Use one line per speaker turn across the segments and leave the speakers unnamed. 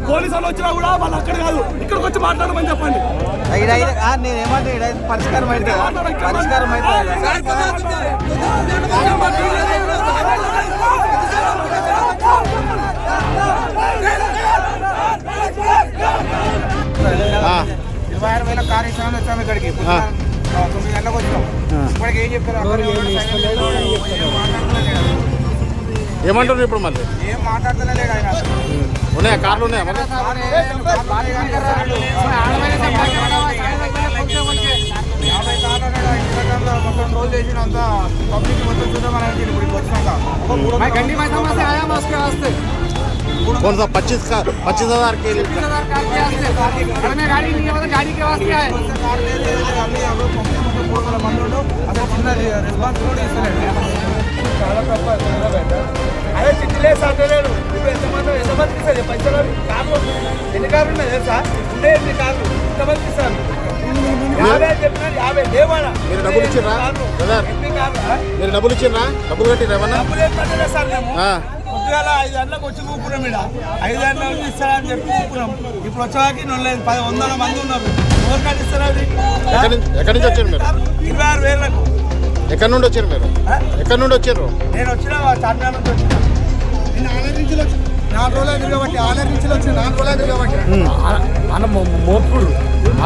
పోలీసులు వచ్చినా కూడా వాళ్ళు అక్కడ కాదు ఇక్కడికి వచ్చి మాట్లాడమని చెప్పండి.
నేనేమంటే పరిష్కారం అయితే పరిష్కారం అయితే కార్యక్రమం వచ్చాము ఇక్కడికి 9 గంటలకు వచ్చాం. ఇప్పటికి ఏం చెప్పారు
ఏమంటారు ఇప్పుడు మళ్ళీ
ఏం మాట్లాడుతున్నా ఆయన
ఉన్నాయా కార్లు ఉన్నాయా మరి
50 కార్లు ఇన్స్టాగ్రామ్లో మొత్తం ట్రోల్ చేసిన అంతా పబ్లిక్ మొత్తం చూద్దామని ఇప్పుడు వచ్చినాక గండి సమస్య ఆయా మాస్కే వస్తే
कौन सा 25,000 के लिए
गाड़ी के वास्ते है అదే చిట్టిలే సాటలేడు. ఇప్పుడు ఎంతమందికి ఇస్తారు పైసలు? కార్లు ఎన్ని కార్లు ఉన్నాయి తెలుసా? ఉండే ఎన్ని కార్లు ఎంతమందికి ఇస్తారు? 50 చెప్పినారు, 50 లేవాడా?
మీరు డబ్బులు ఇచ్చిర్రా? మీరు డబ్బులు ఇచ్చిర్రా? డబ్బులు కట్టిర్రా ఏమన్నా?
డబ్బులు ఏం కట్టలేదు సార్ మేము. పొద్దుగాల 5 గంటలకు వచ్చి కూపురం ఇక్కడ 5 గంటల నుంచి ఇస్తారని చెప్పి కూపురం. ఇప్పుడు వచ్చేవాకి 100 మంది ఉన్నారు. ఎవరు కట్టిస్తారు? అది
ఎక్కడి నుంచి వచ్చారు మీరు?
26,000.
ఎక్కడి నుండి వచ్చారు మీరు? ఎక్కడి నుండి వచ్చారు?
నేను వచ్చిన చార్మినార్ నుంచి వచ్చిన. నేను 6 నుంచి వచ్చి 4 రోజులు ఎదురు కాబట్టి 6 నుంచి వచ్చి 4 రోజులు ఎదురు కాబట్టి
మనం మోత్కూరు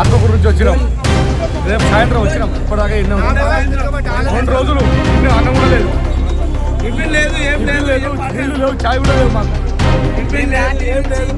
ఆత్మకూరు నుంచి వచ్చినాం. రేపు సాయంత్రం వచ్చినాం. ఇప్పటిదాకా 2 రోజులు అన్నం కూడా లేదు,
టిఫిన్ లేదు, ఏం లేదు,
నీళ్ళు లేవు, చాయ్ కూడా లేవు మాకు.
టిఫిన్ లేదు, ఏం లేదు.